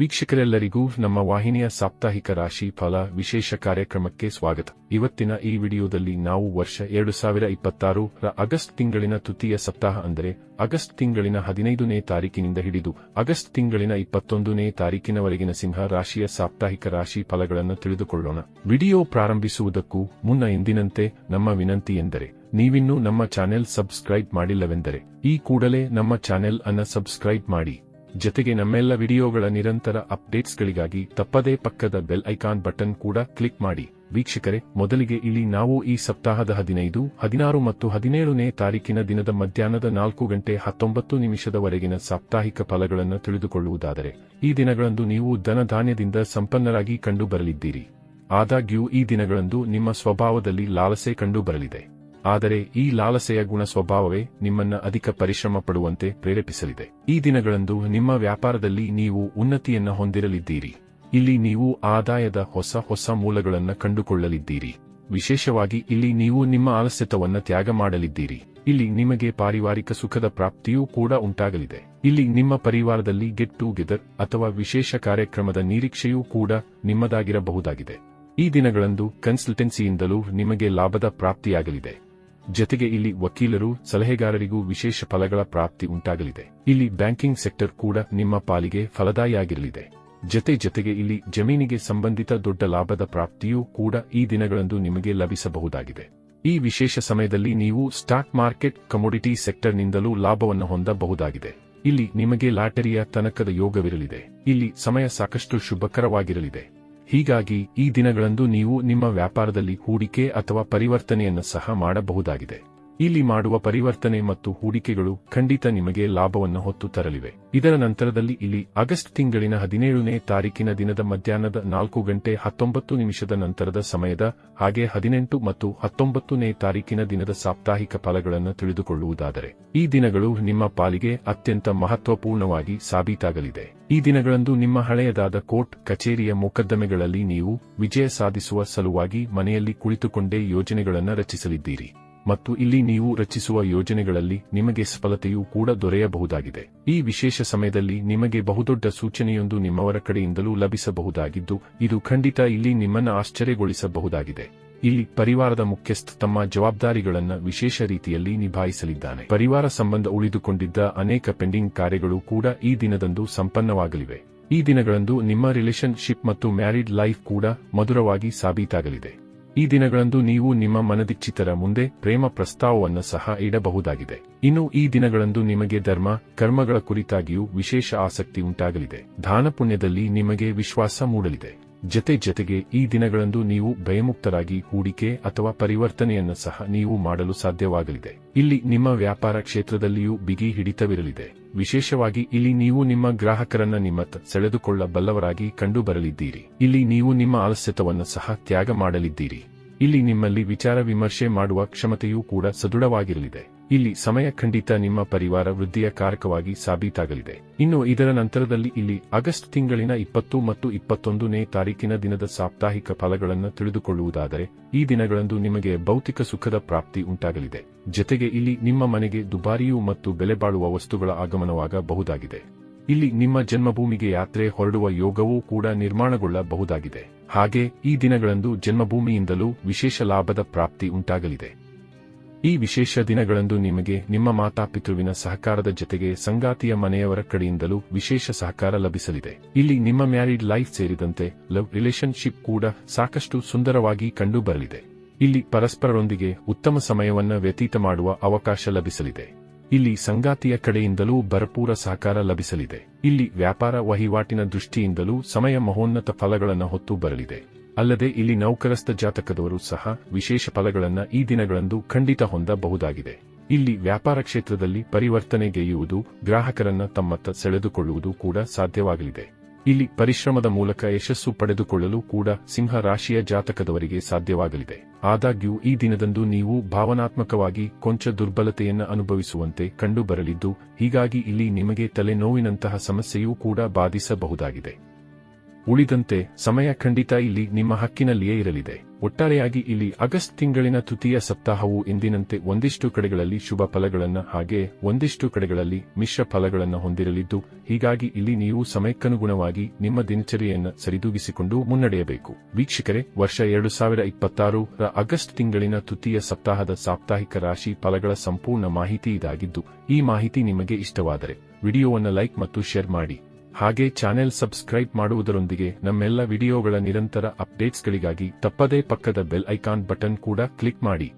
ವೀಕ್ಷಕರೆಲ್ಲರಿಗೂ ನಮ್ಮ ವಾಹಿನಿಯ ಸಾಪ್ತಾಹಿಕ ರಾಶಿ ಫಲ ವಿಶೇಷ ಕಾರ್ಯಕ್ರಮಕ್ಕೆ ಸ್ವಾಗತ. ಇವತ್ತಿನ ಈ ವಿಡಿಯೋದಲ್ಲಿ ನಾವು ವರ್ಷ 2026 ರ ಆಗಸ್ಟ್ ತಿಂಗಳಿನ ತೃತೀಯ ಸಪ್ತಾಹ ಅಂದರೆ ಆಗಸ್ಟ್ ತಿಂಗಳಿನ 15ನೇ ತಾರೀಕಿನಿಂದ ಹಿಡಿದು ಆಗಸ್ಟ್ ತಿಂಗಳಿನ 21ನೇ ತಾರೀಕಿನವರೆಗಿನ ಸಿಂಹ ರಾಶಿಯ ಸಾಪ್ತಾಹಿಕ ರಾಶಿ ಫಲಗಳನ್ನು ತಿಳಿದುಕೊಳ್ಳೋಣ. ವಿಡಿಯೋ ಪ್ರಾರಂಭಿಸುವುದಕ್ಕೂ ಮುನ್ನ ಎಂದಿನಂತೆ ನಮ್ಮ ವಿನಂತಿ ಎಂದರೆ ನೀವಿನ್ನೂ ನಮ್ಮ ಚಾನೆಲ್ ಸಬ್ಸ್ಕ್ರೈಬ್ ಮಾಡಿಲ್ಲವೆಂದರೆ ಈ ಕೂಡಲೇ ನಮ್ಮ ಚಾನೆಲ್ ಅನ್ನು ಸಬ್ಸ್ಕ್ರೈಬ್ ಮಾಡಿ. ಜೊತೆಗೆ ನಮ್ಮೆಲ್ಲ ವಿಡಿಯೋಗಳ ನಿರಂತರ ಅಪ್ಡೇಟ್ಸ್ಗಳಿಗಾಗಿ ತಪ್ಪದೇ ಪಕ್ಕದ ಬೆಲ್ ಐಕಾನ್ ಬಟನ್ ಕೂಡ ಕ್ಲಿಕ್ ಮಾಡಿ. ವೀಕ್ಷಕರೇ, ಮೊದಲಿಗೆ ಇಲ್ಲಿ ನಾವು ಈ ಸಪ್ತಾಹದ 15, 16 ಮತ್ತು 17ನೇ ತಾರೀಕಿನ ದಿನದ ಮಧ್ಯಾಹ್ನದ 4:19 ಸಾಪ್ತಾಹಿಕ ಫಲಗಳನ್ನು ತಿಳಿದುಕೊಳ್ಳುವುದಾದರೆ, ಈ ದಿನಗಳಂದು ನೀವು ಧನಧಾನ್ಯದಿಂದ ಸಂಪನ್ನರಾಗಿ ಕಂಡುಬರಲಿದ್ದೀರಿ. ಆದಾಗ್ಯೂ ಈ ದಿನಗಳಂದು ನಿಮ್ಮ ಸ್ವಭಾವದಲ್ಲಿ ಲಾಲಸೆ ಕಂಡುಬರಲಿದೆ. ಆದರೆ ಈ ಲಾಲಸೆಯ ಗುಣ ಸ್ವಭಾವವೇ ನಿಮ್ಮನ್ನ ಅಧಿಕ ಪರಿಶ್ರಮ ಪಡುವಂತೆ ಪ್ರೇರೇಪಿಸಲಿದೆ. ಈ ದಿನಗಳಂದು ನಿಮ್ಮ ವ್ಯಾಪಾರದಲ್ಲಿ ನೀವು ಉನ್ನತಿಯನ್ನ ಹೊಂದಿರಲಿದ್ದೀರಿ. ಇಲ್ಲಿ ನೀವು ಆದಾಯದ ಹೊಸ ಮೂಲಗಳನ್ನು ಕಂಡುಕೊಳ್ಳಲಿದ್ದೀರಿ. ವಿಶೇಷವಾಗಿ ಇಲ್ಲಿ ನೀವು ನಿಮ್ಮ ಆಲಸ್ಯತವನ್ನ ತ್ಯಾಗ ಮಾಡಲಿದ್ದೀರಿ. ಇಲ್ಲಿ ನಿಮಗೆ ಪಾರಿವಾರಿಕ ಸುಖದ ಪ್ರಾಪ್ತಿಯೂ ಕೂಡ ಉಂಟಾಗಲಿದೆ. ಇಲ್ಲಿ ನಿಮ್ಮ ಪರಿವಾರದಲ್ಲಿ ಗೆಟ್ ಟುಗೆದರ್ ಅಥವಾ ವಿಶೇಷ ಕಾರ್ಯಕ್ರಮದ ನಿರೀಕ್ಷೆಯೂ ಕೂಡ ನಿಮ್ಮದಾಗಿರಬಹುದಾಗಿದೆ. ಈ ದಿನಗಳಂದು ಕನ್ಸಲ್ಟೆನ್ಸಿಯಿಂದಲೂ ನಿಮಗೆ ಲಾಭದ ಪ್ರಾಪ್ತಿಯಾಗಲಿದೆ. ಜೊತೆಗೆ ಇಲ್ಲಿ ವಕೀಲರು, ಸಲಹೆಗಾರರಿಗೂ ವಿಶೇಷ ಫಲಗಳ ಪ್ರಾಪ್ತಿ ಉಂಟಾಗಲಿದೆ. ಇಲ್ಲಿ ಬ್ಯಾಂಕಿಂಗ್ ಸೆಕ್ಟರ್ ಕೂಡ ನಿಮ್ಮ ಪಾಲಿಗೆ ಫಲದಾಯಿಯಾಗಿರಲಿದೆ. ಜೊತೆಗೆ ಇಲ್ಲಿ ಜಮೀನಿಗೆ ಸಂಬಂಧಿತ ದೊಡ್ಡ ಲಾಭದ ಪ್ರಾಪ್ತಿಯೂ ಕೂಡ ಈ ದಿನಗಳಂದು ನಿಮಗೆ ಲಭಿಸಬಹುದಾಗಿದೆ. ಈ ವಿಶೇಷ ಸಮಯದಲ್ಲಿ ನೀವು ಸ್ಟಾಕ್ ಮಾರ್ಕೆಟ್, ಕಮೋಡಿಟಿ ಸೆಕ್ಟರ್ನಿಂದಲೂ ಲಾಭವನ್ನು ಹೊಂದಬಹುದಾಗಿದೆ. ಇಲ್ಲಿ ನಿಮಗೆ ಲಾಟರಿಯ ತನಕದ ಯೋಗವಿರಲಿದೆ. ಇಲ್ಲಿ ಸಮಯ ಸಾಕಷ್ಟು ಶುಭಕರವಾಗಿರಲಿದೆ. ಹೀಗಾಗಿ ಈ ದಿನಗಳಂದು ನೀವು ನಿಮ್ಮ ವ್ಯಾಪಾರದಲ್ಲಿ ಹೂಡಿಕೆ ಅಥವಾ ಪರಿವರ್ತನೆಯನ್ನು ಸಹ ಮಾಡಬಹುದಾಗಿದೆ. ಇಲ್ಲಿ ಮಾಡುವ ಪರಿವರ್ತನೆ ಮತ್ತು ಹೂಡಿಕೆಗಳು ಖಂಡಿತ ನಿಮಗೆ ಲಾಭವನ್ನು ಹೊತ್ತು ತರಲಿವೆ. ಇದರ ನಂತರದಲ್ಲಿ ಇಲ್ಲಿ ಆಗಸ್ಟ್ ತಿಂಗಳಿನ 17ನೇ ತಾರೀಕಿನ ದಿನದ ಮಧ್ಯಾಹ್ನದ 4:19 ನಂತರದ ಸಮಯದ ಹಾಗೆ 18 ಮತ್ತು 19ನೇ ತಾರೀಕಿನ ದಿನದ ಸಾಪ್ತಾಹಿಕ ಫಲಗಳನ್ನು ತಿಳಿದುಕೊಳ್ಳುವುದಾದರೆ, ಈ ದಿನಗಳು ನಿಮ್ಮ ಪಾಲಿಗೆ ಅತ್ಯಂತ ಮಹತ್ವಪೂರ್ಣವಾಗಿ ಸಾಬೀತಾಗಲಿದೆ. ಈ ದಿನಗಳಂದು ನಿಮ್ಮ ಹಳೆಯದಾದ ಕೋರ್ಟ್ ಕಚೇರಿಯ ಮೊಕದ್ದಮೆಗಳಲ್ಲಿ ನೀವು ವಿಜಯ ಸಾಧಿಸುವ ಸಲುವಾಗಿ ಮನೆಯಲ್ಲಿ ಕುಳಿತುಕೊಂಡೇ ಯೋಜನೆಗಳನ್ನು ರಚಿಸಲಿದ್ದೀರಿ ಮತ್ತು ಇಲ್ಲಿ ನೀವು ರಚಿಸುವ ಯೋಜನೆಗಳಲ್ಲಿ ನಿಮಗೆ ಸಫಲತೆಯೂ ಕೂಡ ದೊರೆಯಬಹುದಾಗಿದೆ. ಈ ವಿಶೇಷ ಸಮಯದಲ್ಲಿ ನಿಮಗೆ ಬಹುದೊಡ್ಡ ಸೂಚನೆಯೊಂದು ನಿಮ್ಮವರ ಕಡೆಯಿಂದಲೂ ಲಭಿಸಬಹುದಾಗಿದ್ದು, ಇದು ಖಂಡಿತ ಇಲ್ಲಿ ನಿಮ್ಮನ್ನು ಆಶ್ಚರ್ಯಗೊಳಿಸಬಹುದಾಗಿದೆ. ಇಲ್ಲಿ ಪರಿವಾರದ ಮುಖ್ಯಸ್ಥ ತಮ್ಮ ಜವಾಬ್ದಾರಿಗಳನ್ನು ವಿಶೇಷ ರೀತಿಯಲ್ಲಿ ನಿಭಾಯಿಸಲಿದ್ದಾನೆ. ಪರಿವಾರ ಸಂಬಂಧ ಉಳಿದುಕೊಂಡಿದ್ದ ಅನೇಕ ಪೆಂಡಿಂಗ್ ಕಾರ್ಯಗಳು ಕೂಡ ಈ ದಿನದಂದು ಸಂಪನ್ನವಾಗಲಿವೆ. ಈ ದಿನಗಳಂದು ನಿಮ್ಮ ರಿಲೇಶನ್ಶಿಪ್ ಮತ್ತು ಮ್ಯಾರಿಡ್ ಲೈಫ್ ಕೂಡ ಮಧುರವಾಗಿ ಸಾಬೀತಾಗಲಿದೆ. ಈ ದಿನಗಳಂದು ನೀವು ನಿಮ್ಮ ಮನದಿಚ್ಛಿತರ ಮುಂದೆ ಪ್ರೇಮ ಪ್ರಸ್ತಾವವನ್ನು ಸಹ ಇಡಬಹುದಾಗಿದೆ. ಇನ್ನು ಈ ದಿನಗಳಂದು ನಿಮಗೆ ಧರ್ಮ ಕರ್ಮಗಳ ಕುರಿತಾಗಿಯೂ ವಿಶೇಷ ಆಸಕ್ತಿ ಉಂಟಾಗಲಿದೆ. ದಾನ ಪುಣ್ಯದಲ್ಲಿ ನಿಮಗೆ ವಿಶ್ವಾಸ ಮೂಡಲಿದೆ. ಜೊತೆಗೆ ಈ ದಿನಗಳಂದು ನೀವು ಭಯಮುಕ್ತರಾಗಿ ಹೂಡಿಕೆ ಅಥವಾ ಪರಿವರ್ತನೆಯನ್ನು ಸಹ ನೀವು ಮಾಡಲು ಸಾಧ್ಯವಾಗಲಿದೆ. ಇಲ್ಲಿ ನಿಮ್ಮ ವ್ಯಾಪಾರ ಕ್ಷೇತ್ರದಲ್ಲಿಯೂ ಬಿಗಿ ಹಿಡಿತವಿರಲಿದೆ. ವಿಶೇಷವಾಗಿ ಇಲ್ಲಿ ನೀವು ನಿಮ್ಮ ಗ್ರಾಹಕರನ್ನ ನಿಮ್ಮತ್ತ ಸೆಳೆದುಕೊಳ್ಳಬಲ್ಲವರಾಗಿ ಕಂಡುಬರಲಿದ್ದೀರಿ. ಇಲ್ಲಿ ನೀವು ನಿಮ್ಮ ಆಲಸ್ಯತವನ್ನು ಸಹ ತ್ಯಾಗ ಮಾಡಲಿದ್ದೀರಿ. ಇಲ್ಲಿ ನಿಮ್ಮಲ್ಲಿ ವಿಚಾರ ವಿಮರ್ಶೆ ಮಾಡುವ ಕ್ಷಮತೆಯೂ ಕೂಡ ಸದೃಢವಾಗಿರಲಿದೆ. ಇಲ್ಲಿ ಸಮಯ ಖಂಡಿತ ನಿಮ್ಮ ಪರಿವಾರ ವೃದ್ಧಿಯ ಕಾರಕವಾಗಿ ಸಾಬೀತಾಗಲಿದೆ. ಇನ್ನು ಇದರ ನಂತರದಲ್ಲಿ ಇಲ್ಲಿ ಆಗಸ್ಟ್ ತಿಂಗಳಿನ 20 ಮತ್ತು 21ನೇ ತಾರೀಕಿನ ದಿನದ ಸಾಪ್ತಾಹಿಕ ಫಲಗಳನ್ನು ತಿಳಿದುಕೊಳ್ಳುವುದಾದರೆ, ಈ ದಿನಗಳಂದು ನಿಮಗೆ ಭೌತಿಕ ಸುಖದ ಪ್ರಾಪ್ತಿ ಉಂಟಾಗಲಿದೆ. ಜೊತೆಗೆ ಇಲ್ಲಿ ನಿಮ್ಮ ಮನೆಗೆ ದುಬಾರಿಯೂ ಮತ್ತು ಬೆಲೆಬಾಳುವ ವಸ್ತುಗಳ ಆಗಮನವಾಗಬಹುದಾಗಿದೆ. ಇಲ್ಲಿ ನಿಮ್ಮ ಜನ್ಮಭೂಮಿಗೆ ಯಾತ್ರೆ ಹೊರಡುವ ಯೋಗವೂ ಕೂಡ ನಿರ್ಮಾಣಗೊಳ್ಳಬಹುದಾಗಿದೆ. ಹಾಗೆ ಈ ದಿನಗಳಂದು ಜನ್ಮಭೂಮಿಯಿಂದಲೂ ವಿಶೇಷ ಲಾಭದ ಪ್ರಾಪ್ತಿ ಉಂಟಾಗಲಿದೆ. ಈ ವಿಶೇಷ ದಿನಗಳಂದು ನಿಮಗೆ ನಿಮ್ಮ ಮಾತಾಪಿತೃವಿನ ಸಹಕಾರದ ಜೊತೆಗೆ ಸಂಗಾತಿಯ ಮನೆಯವರ ಕಡೆಯಿಂದಲೂ ವಿಶೇಷ ಸಹಕಾರ ಲಭಿಸಲಿದೆ. ಇಲ್ಲಿ ನಿಮ್ಮ ಮ್ಯಾರಿಡ್ ಲೈಫ್ ಸೇರಿದಂತೆ ಲವ್ ರಿಲೇಶನ್ಶಿಪ್ ಕೂಡ ಸಾಕಷ್ಟು ಸುಂದರವಾಗಿ ಕಂಡುಬರಲಿದೆ. ಇಲ್ಲಿ ಪರಸ್ಪರರೊಂದಿಗೆ ಉತ್ತಮ ಸಮಯವನ್ನ ವ್ಯತೀತ ಮಾಡುವ ಅವಕಾಶ ಲಭಿಸಲಿದೆ. ಇಲ್ಲಿ ಸಂಗಾತಿಯ ಕಡೆಯಿಂದಲೂ ಭರಪೂರ ಸಹಕಾರ ಲಭಿಸಲಿದೆ. ಇಲ್ಲಿ ವ್ಯಾಪಾರ ವಹಿವಾಟಿನ ದೃಷ್ಟಿಯಿಂದಲೂ ಸಮಯ ಮಹೋನ್ನತ ಫಲಗಳನ್ನು ಹೊತ್ತು ಬರಲಿದೆ. ಅಲ್ಲದೆ ಇಲ್ಲಿ ನೌಕರಸ್ಥ ಜಾತಕದವರು ಸಹ ವಿಶೇಷ ಫಲಗಳನ್ನು ಈ ದಿನಗಳಂದು ಖಂಡಿತ ಹೊಂದಬಹುದಾಗಿದೆ. ಇಲ್ಲಿ ವ್ಯಾಪಾರ ಕ್ಷೇತ್ರದಲ್ಲಿ ಪರಿವರ್ತನೆಗೆಯುವುದು, ಗ್ರಾಹಕರನ್ನ ತಮ್ಮತ್ತ ಸೆಳೆದುಕೊಳ್ಳುವುದು ಕೂಡ ಸಾಧ್ಯವಾಗಲಿದೆ. ಇಲ್ಲಿ ಪರಿಶ್ರಮದ ಮೂಲಕ ಯಶಸ್ಸು ಪಡೆದುಕೊಳ್ಳಲು ಕೂಡ ಸಿಂಹ ರಾಶಿಯ ಜಾತಕದವರಿಗೆ ಸಾಧ್ಯವಾಗಲಿದೆ. ಆದಾಗ್ಯೂ ಈ ದಿನದಂದು ನೀವು ಭಾವನಾತ್ಮಕವಾಗಿ ಕೊಂಚ ದುರ್ಬಲತೆಯನ್ನು ಅನುಭವಿಸುವಂತೆ ಕಂಡುಬರಲಿದ್ದು, ಹೀಗಾಗಿ ಇಲ್ಲಿ ನಿಮಗೆ ತಲೆನೋವಿನಂತಹ ಸಮಸ್ಯೆಯೂ ಕೂಡ ಬಾಧಿಸಬಹುದಾಗಿದೆ. ಉಳಿದಂತೆ ಸಮಯ ಖಂಡಿತ ಇಲ್ಲಿ ನಿಮ್ಮ ಹಕ್ಕಿನಲ್ಲಿಯೇ ಇರಲಿದೆ. ಒಟ್ಟಾರೆಯಾಗಿ ಇಲ್ಲಿ ಆಗಸ್ಟ್ ತಿಂಗಳಿನ ತೃತೀಯ ಸಪ್ತಾಹವು ಎಂದಿನಂತೆ ಒಂದಿಷ್ಟು ಕಡೆಗಳಲ್ಲಿ ಶುಭ ಫಲಗಳನ್ನು ಹಾಗೆ ಒಂದಿಷ್ಟು ಕಡೆಗಳಲ್ಲಿ ಮಿಶ್ರ ಫಲಗಳನ್ನು ಹೊಂದಿರಲಿದ್ದು, ಹೀಗಾಗಿ ಇಲ್ಲಿ ನೀವು ಸಮಯಕ್ಕನುಗುಣವಾಗಿ ನಿಮ್ಮ ದಿನಚರಿಯನ್ನು ಸರಿದೂಗಿಸಿಕೊಂಡು ಮುನ್ನಡೆಯಬೇಕು. ವೀಕ್ಷಕರೇ, ವರ್ಷ 2026ರ ಆಗಸ್ಟ್ ತಿಂಗಳಿನ ತೃತೀಯ ಸಪ್ತಾಹದ ಸಾಪ್ತಾಹಿಕ ರಾಶಿ ಫಲಗಳ ಸಂಪೂರ್ಣ ಮಾಹಿತಿ ಇದಾಗಿದ್ದು, ಈ ಮಾಹಿತಿ ನಿಮಗೆ ಇಷ್ಟವಾದರೆ ವಿಡಿಯೋವನ್ನು ಲೈಕ್ ಮತ್ತು ಶೇರ್ ಮಾಡಿ. ಹಾಗೆ ಚಾನೆಲ್ ಸಬ್ಸ್ಕ್ರೈಬ್ ಮಾಡುವುದರೊಂದಿಗೆ ನಮ್ಮೆಲ್ಲ ವಿಡಿಯೋಗಳ ನಿರಂತರ ಅಪ್ಡೇಟ್ಸ್ಗಳಿಗಾಗಿ ತಪ್ಪದೇ ಪಕ್ಕದ ಬೆಲ್ ಐಕಾನ್ ಬಟನ್ ಕೂಡ ಕ್ಲಿಕ್ ಮಾಡಿ.